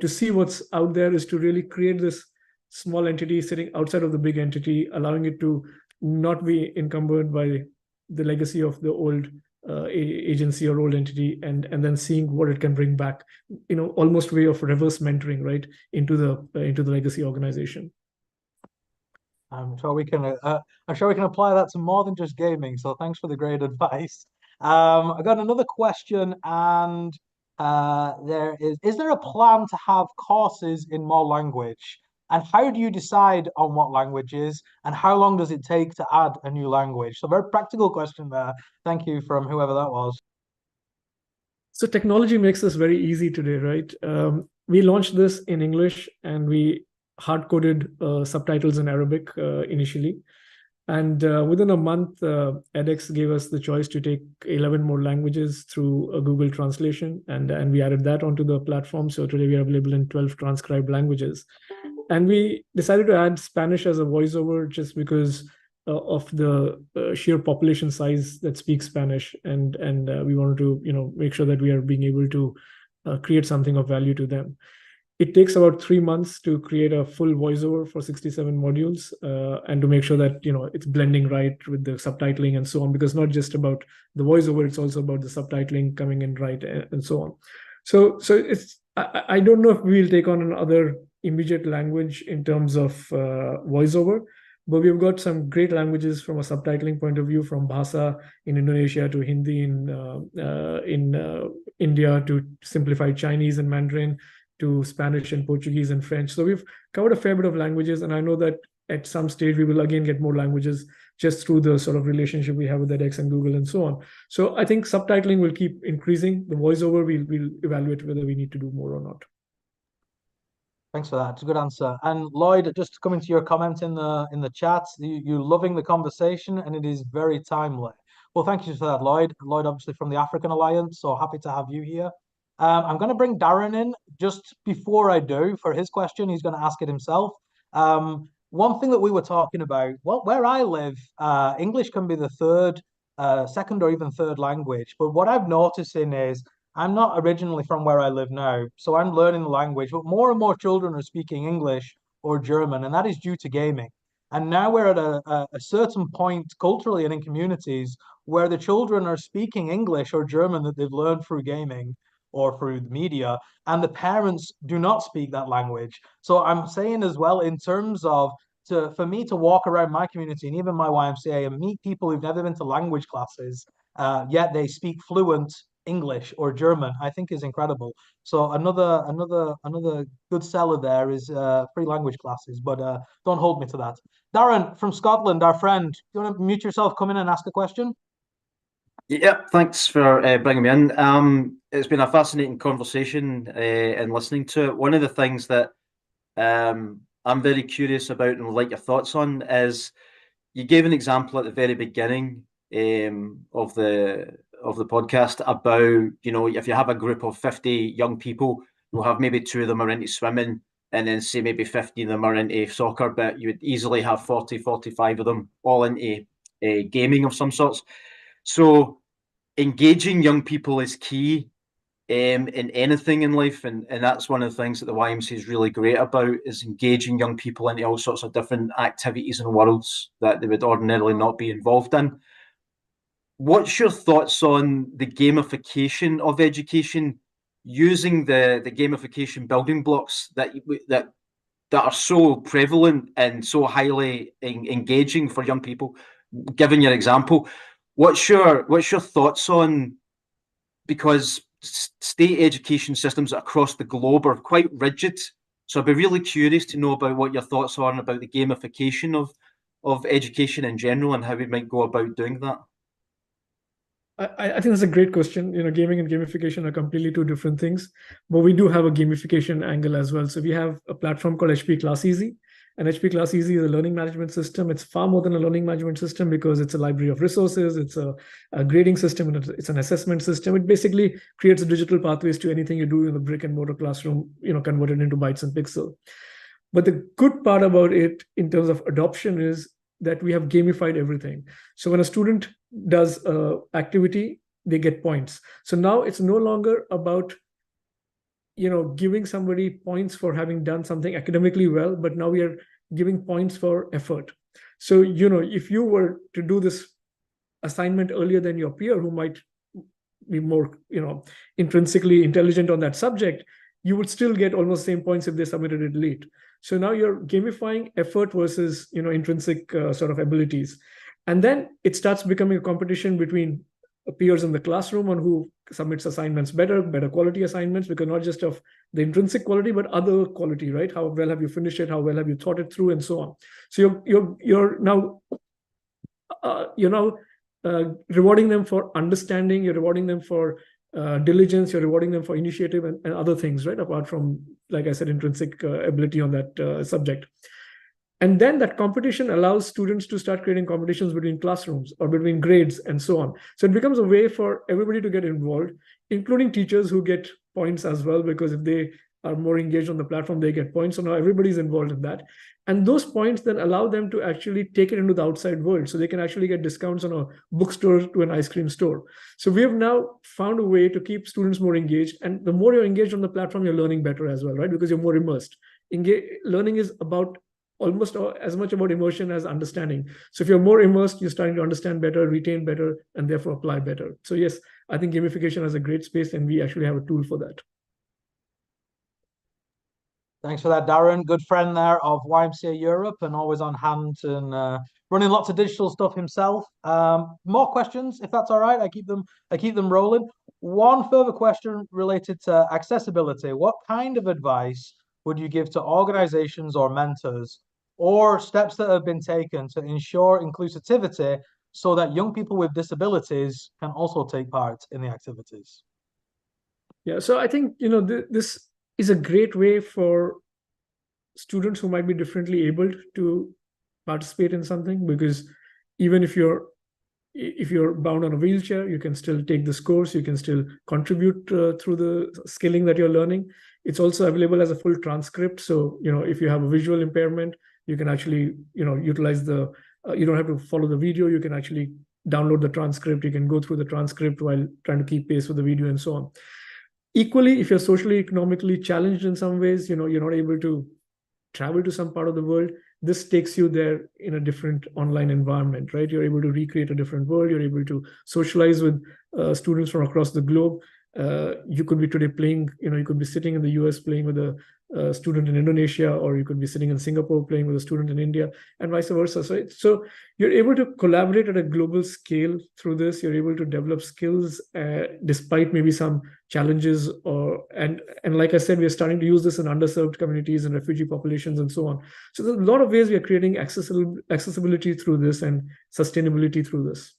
see what's out there is to really create this small entity sitting outside of the big entity, allowing it to not be encumbered by the legacy of the old agency or old entity, and then seeing what it can bring back, almost way of reverse mentoring, right, into the legacy organization. I'm sure we can. I'm sure we can apply that to more than just gaming. So thanks for the great advice. I got another question, and there is: is there a plan to have courses in more language? And how do you decide on what languages? And how long does it take to add a new language? So very practical question there. Thank you from whoever that was. So technology makes this very easy today, right? We launched this in English, and we hard-coded subtitles in Arabic initially. And within a month, edX gave us the choice to take 11 more languages through a Google Translation, and we added that onto the platform. So today we are available in 12 transcribed languages. And we decided to add Spanish as a voiceover just because of the sheer population size that speaks Spanish, and we wanted to make sure that we are being able to create something of value to them. It takes about 3 months to create a full voiceover for 67 modules, and to make sure that it's blending right with the subtitling and so on, because not just about the voiceover, it's also about the subtitling coming in right, and so on. So it's I don't know if we'll take on another immediate language in terms of voiceover, but we've got some great languages from a subtitling point of view, from Bahasa in Indonesia to Hindi in India, to simplified Chinese and Mandarin, to Spanish and Portuguese and French. So we've covered a fair bit of languages, and I know that at some stage we will again get more languages just through the sort of relationship we have with edX and Google and so on. So I think subtitling will keep increasing. The voiceover, we'll evaluate whether we need to do more or not. Thanks for that. It's a good answer. And Lloyd, just coming to your comment in the chat, you're loving the conversation, and it is very timely. Well, thank you for that, Lloyd. Lloyd, obviously from the African Alliance, so happy to have you here. I'm going to bring Darren in just before I do for his question. He's going to ask it himself. One thing that we were talking about, well, where I live, English can be the third, second, or even third language. But what I've noticing is I'm not originally from where I live now, so I'm learning the language, but more and more children are speaking English or German, and that is due to gaming. And now we're at a certain point culturally and in communities where the children are speaking English or German that they've learned through gaming. or through the media, and the parents do not speak that language. So I'm saying as well, in terms of for me to walk around my community and even my YMCA and meet people who've never been to language classes, yet they speak fluent English or German, I think is incredible. So another good seller there is free language classes, but don't hold me to that. Darren from Scotland, our friend, you want to mute yourself, come in and ask a question? Yeah, thanks for bringing me in. It's been a fascinating conversation and listening to it. One of the things that I'm very curious about and would like your thoughts on is you gave an example at the very beginning of the podcast about, you know, if you have a group of 50 young people, you'll have maybe 2 of them are into swimming, and then say maybe 50 of them are into soccer, but you would easily have 40, 45 of them all into gaming of some sorts. So engaging young people is key in anything in life, and that's one of the things that the YMCA is really great about, is engaging young people into all sorts of different activities and worlds that they would ordinarily not be involved in. What's your thoughts on the gamification of education, using the gamification building blocks that are so prevalent and so highly engaging for young people? Given your example, what's your thoughts on, because state education systems across the globe are quite rigid. So I'd be really curious to know about what your thoughts are about the gamification of education in general and how we might go about doing that. I think that's a great question. You know, gaming and gamification are completely 2 different things, but we do have a gamification angle as well. So we have a platform called HP Class Easy, and HP Class Easy is a learning management system. It's far more than a learning management system because it's a library of resources, it's a grading system, and it's an assessment system. It basically creates digital pathways to anything you do in the brick and mortar classroom, you know, converted into bytes and pixels. But the good part about it in terms of adoption is that we have gamified everything. So when a student does activity, they get points. So now it's no longer about, you know, giving somebody points for having done something academically well, but now we are giving points for effort. So, you know, if you were to do this assignment earlier than your peer who might be more, you know, intrinsically intelligent on that subject, you would still get almost the same points if they submitted it late. So now you're gamifying effort versus, you know, intrinsic sort of abilities. And then it starts becoming a competition between peers in the classroom on who submits assignments better quality assignments, because not just of the intrinsic quality, but other quality, right? How well have you finished it? How well have you thought it through, and so on. So you're now rewarding them for understanding. You're rewarding them for diligence. You're rewarding them for initiative and other things, right? Apart from, like I said, intrinsic ability on that subject. And then that competition allows students to start creating competitions between classrooms or between grades and so on. So it becomes a way for everybody to get involved, including teachers who get points as well, because if they are more engaged on the platform, they get points. So now everybody's involved in that. And those points then allow them to actually take it into the outside world. So they can actually get discounts on a bookstore to an ice cream store. So we have now found a way to keep students more engaged. And the more you're engaged on the platform, you're learning better as well, right? Because you're more immersed. Learning is about almost as much about immersion as understanding. So if you're more immersed, you're starting to understand better, retain better, and therefore apply better. So yes, I think gamification has a great space, and we actually have a tool for that. Thanks for that, Darren. Good friend there of YMCA Europe and always on hand and running lots of digital stuff himself. More questions, if that's all right. I keep them rolling. One further question related to accessibility. What kind of advice would you give to organizations or mentors, or steps that have been taken to ensure inclusivity so that young people with disabilities can also take part in the activities? Yeah, so I think, you know, this is a great way for students who might be differently abled to participate in something, because even if you're bound on a wheelchair, you can still take this course, you can still contribute through the skilling that you're learning. It's also available as a full transcript. So, you know, if you have a visual impairment, you can actually, you know, utilize you don't have to follow the video. You can actually download the transcript. You can go through the transcript while trying to keep pace with the video and so on. Equally, if you're socially, economically challenged in some ways, you know, you're not able to travel to some part of the world, this takes you there in a different online environment, right? You're able to recreate a different world. You're able to socialize with students from across the globe. You could be today playing, you could be sitting in the US playing with a student in Indonesia, or you could be sitting in Singapore playing with a student in India, and vice versa. So you're able to collaborate at a global scale through this. You're able to develop skills despite maybe some challenges, and like I said, we are starting to use this in underserved communities and refugee populations and so on. So there's a lot of ways we are creating accessibility through this and sustainability through this.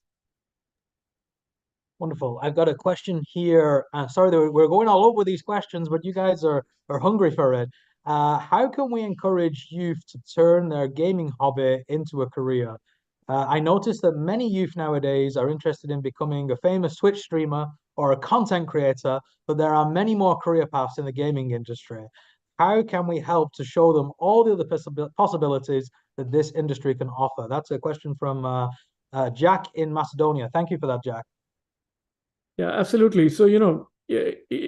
Wonderful. I've got a question here. Sorry that we're going all over these questions, but you guys are hungry for it. How can we encourage youth to turn their gaming hobby into a career? I noticed that many youth nowadays are interested in becoming a famous Twitch streamer or a content creator, but there are many more career paths in the gaming industry. How can we help to show them all the other possibilities that this industry can offer? That's a question from Jack in Macedonia. Thank you for that, Jack. Yeah, absolutely. So,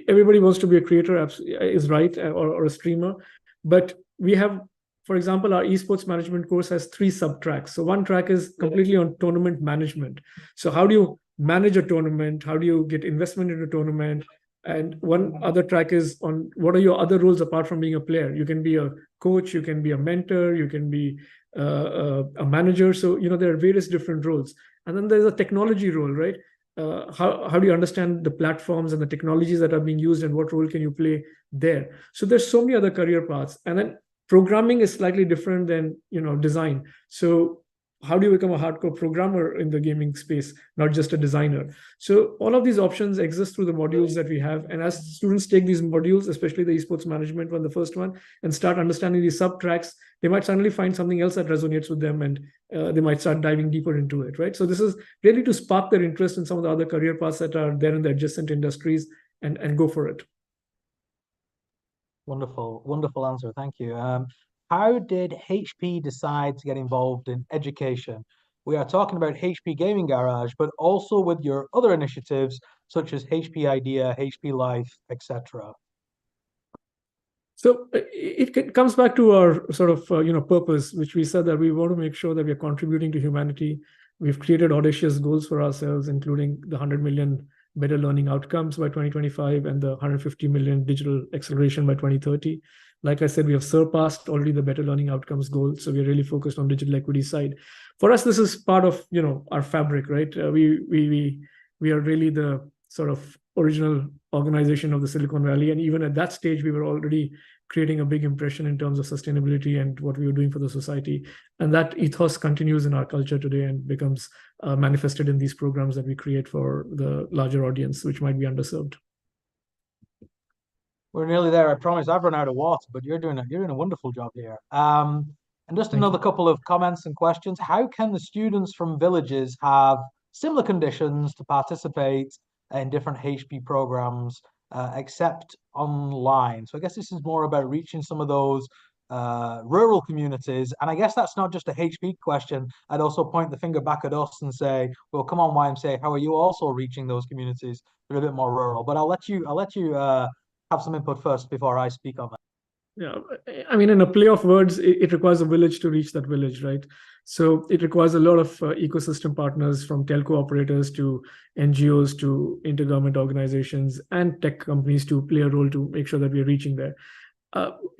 everybody wants to be a creator, is right, or a streamer. But we have, for example, our esports management course has 3 sub-tracks. So one track is completely on tournament management. So how do you manage a tournament? How do you get investment in a tournament? And one other track is on what are your other roles apart from being a player? You can be a coach, you can be a mentor, you can be a manager. So, there are various different roles. And then there's a technology role, right? How do you understand the platforms and the technologies that are being used, and what role can you play there? So there's so many other career paths. And then programming is slightly different than design. So how do you become a hardcore programmer in the gaming space, not just a designer? So all of these options exist through the modules that we have. And as students take these modules, especially the esports management one, the first one, and start understanding these sub-tracks, they might suddenly find something else that resonates with them, and they might start diving deeper into it, right? So this is really to spark their interest in some of the other career paths that are there in the adjacent industries, and go for it. Wonderful, wonderful answer. Thank you. How did HP decide to get involved in education? We are talking about HP Gaming Garage, but also with your other initiatives such as HP Idea, HP Life, etc. So it comes back to our sort of purpose, which we said that we want to make sure that we are contributing to humanity. We've created audacious goals for ourselves, including the 100 million better learning outcomes by 2025 and the 150 million digital acceleration by 2030. Like I said, we have surpassed already the better learning outcomes goal. So we're really focused on digital equity side. For us, this is part of our fabric, right? We are really the sort of original organization of the Silicon Valley. And even at that stage, we were already creating a big impression in terms of sustainability and what we were doing for the society. And that ethos continues in our culture today and becomes manifested in these programs that we create for the larger audience, which might be underserved. We're nearly there, I promise. I've run out of water, but you're doing a wonderful job here. And just another couple of comments and questions. How can the students from villages have similar conditions to participate in different HP programs, except online? So I guess this is more about reaching some of those rural communities. And I guess that's not just a HP question. I'd also point the finger back at us and say, well, come on, YMCA, how are you also reaching those communities that are a bit more rural? But I'll let you have some input first before I speak on that. Yeah, I mean, in a play of words, it requires a village to reach that village, right? So it requires a lot of ecosystem partners, from telco operators to NGOs to intergovernment organizations and tech companies, to play a role to make sure that we're reaching there.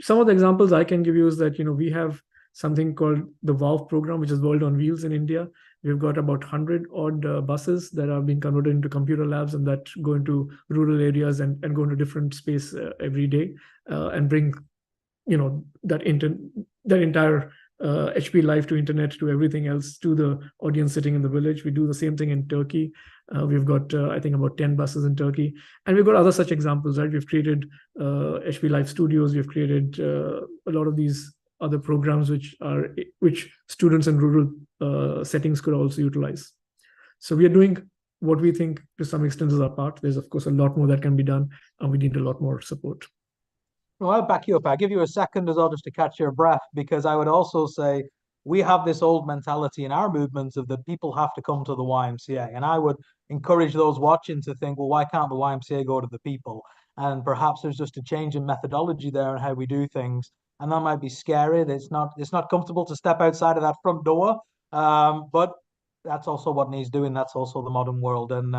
Some of the examples I can give you is that, we have something called the WOW program, which is World on Wheels in India. We've got about 100 odd buses that are being converted into computer labs, and that go into rural areas and go into different space every day, and bring that entire HP Life to internet, to everything else, to the audience sitting in the village. We do the same thing in Turkey. We've got, I think, about 10 buses in Turkey. And we've got other such examples, right? We've created HP Life Studios. We've created a lot of these other programs which students in rural settings could also utilize. So we are doing what we think to some extent is our part. There's, of course, a lot more that can be done, and we need a lot more support. Well, I'll back you up. I'll give you a second as well just to catch your breath, because I would also say we have this old mentality in our movements of that people have to come to the YMCA. And I would encourage those watching to think, well, why can't the YMCA go to the people? And perhaps there's just a change in methodology there and how we do things. And that might be scary. It's not comfortable to step outside of that front door. But that's also what needs doing. That's also the modern world. And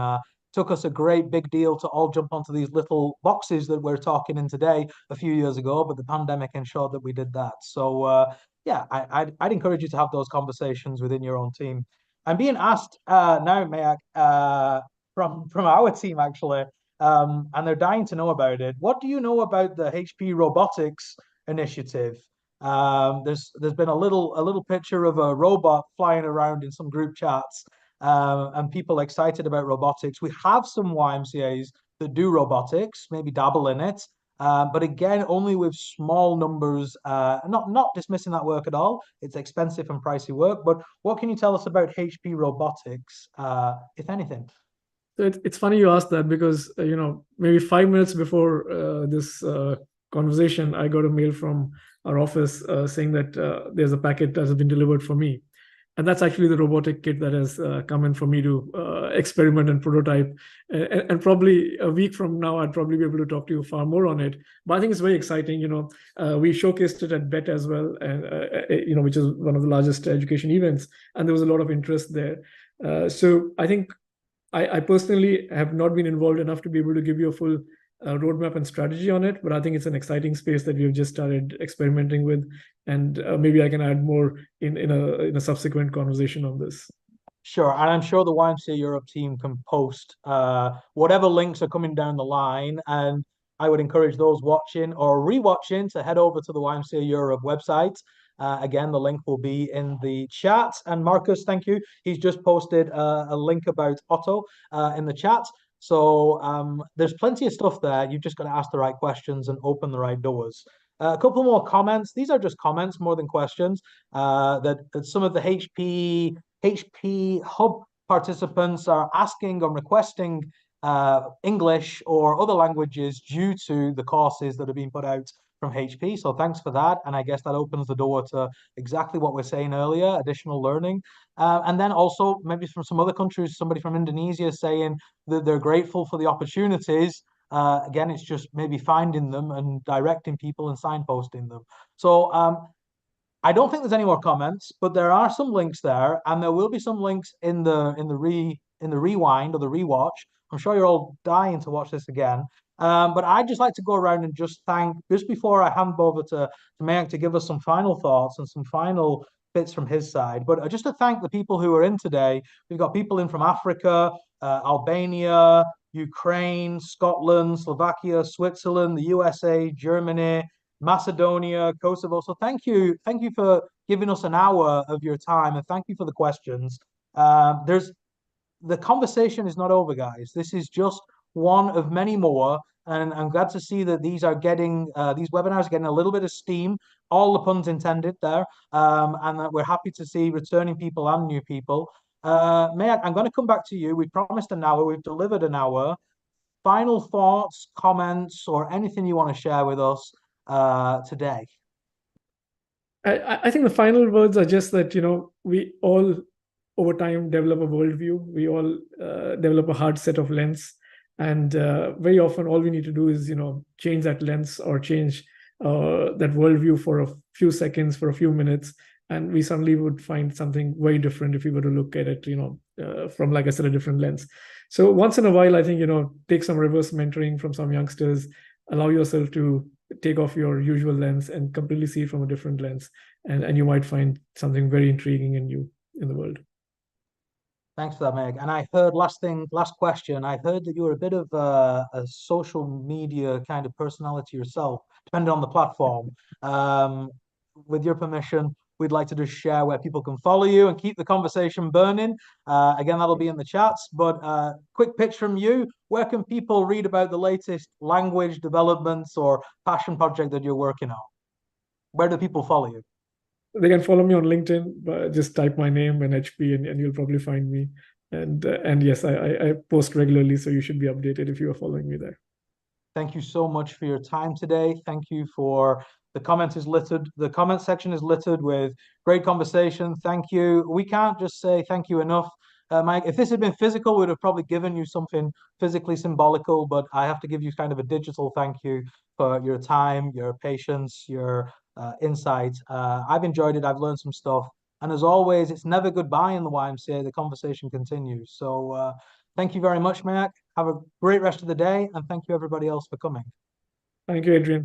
took us a great big deal to all jump onto these little boxes that we're talking in today a few years ago, but the pandemic ensured that we did that. So yeah, I'd encourage you to have those conversations within your own team. I'm being asked now, Mayak, from our team actually, and they're dying to know about it. What do you know about the HP Robotics initiative? There's been a little picture of a robot flying around in some group chats, and people excited about robotics. We have some YMCA's that do robotics, maybe dabble in it. But again, only with small numbers, not dismissing that work at all. It's expensive and pricey work. But what can you tell us about HP Robotics, if anything? So it's funny you asked that because, maybe 5 minutes before this conversation, I got a mail from our office saying that there's a packet that has been delivered for me. And that's actually the robotic kit that has come in for me to experiment and prototype. And probably a week from now, I'd probably be able to talk to you far more on it. But I think it's very exciting. We showcased it at BET as well, and which is one of the largest education events, and there was a lot of interest there. So I think I personally have not been involved enough to be able to give you a full roadmap and strategy on it, but I think it's an exciting space that we've just started experimenting with, and maybe I can add more in a subsequent conversation on this. Sure, and I'm sure the YMCA Europe team can post whatever links are coming down the line, and I would encourage those watching or rewatching to head over to the YMCA Europe website. Again, the link will be in the chat. And Marcus, thank you. He's just posted a link about Otto in the chat. So there's plenty of stuff there. You've just got to ask the right questions and open the right doors. A couple more comments. These are just comments more than questions. That some of the HP Hub participants are asking or requesting English or other languages due to the courses that are being put out from HP. So thanks for that. And I guess that opens the door to exactly what we're saying earlier, additional learning. And then also maybe from some other countries, somebody from Indonesia saying that they're grateful for the opportunities. Again, it's just maybe finding them and directing people and signposting them. So I don't think there's any more comments, but there are some links there, and there will be some links in the rewind or the rewatch. I'm sure you're all dying to watch this again. But I'd just like to go around and just thank, just before I hand over to Mayank to give us some final thoughts and some final bits from his side, but just to thank the people who are in today. We've got people in from Africa, Albania, Ukraine, Scotland, Slovakia, Switzerland, the USA, Germany, Macedonia, Kosovo. So thank you for giving us an hour of your time, and thank you for the questions. The conversation is not over, guys. This is just one of many more, and I'm glad to see that these webinars are getting a little bit of steam, all the puns intended there, and that we're happy to see returning people and new people. Mayank, I'm going to come back to you. We promised an hour. We've delivered an hour. Final thoughts, comments, or anything you want to share with us today? I think the final words are just that, we all over time develop a worldview. We all develop a hard set of lens. And very often all we need to do is, change that lens or change that worldview for a few seconds, for a few minutes. And we suddenly would find something very different if we were to look at it, from, like I said, a different lens. So once in a while, I think, take some reverse mentoring from some youngsters, allow yourself to take off your usual lens and completely see it from a different lens. And you might find something very intriguing and new in the world. Thanks for that, Meg. And I heard last question. I heard that you were a bit of a social media kind of personality yourself, depending on the platform. With your permission, we'd like to just share where people can follow you and keep the conversation burning. Again, that'll be in the chats. But quick pitch from you. Where can people read about the latest language developments or passion project that you're working on? Where do people follow you? They can follow me on LinkedIn, but just type my name and HP, and you'll probably find me. And yes, I post regularly, so you should be updated if you are following me there. Thank you so much for your time today. Thank you for the comment section is littered with great conversation. Thank you. We can't just say thank you enough. Mike, if this had been physical, we'd have probably given you something physically symbolical, but I have to give you kind of a digital thank you for your time, your patience, your insight. I've enjoyed it. I've learned some stuff. And as always, it's never goodbye in the YMCA. The conversation continues. So Thank you very much, Mayank. Have a great rest of the day, and thank you everybody else for coming. Thank you, Adrian.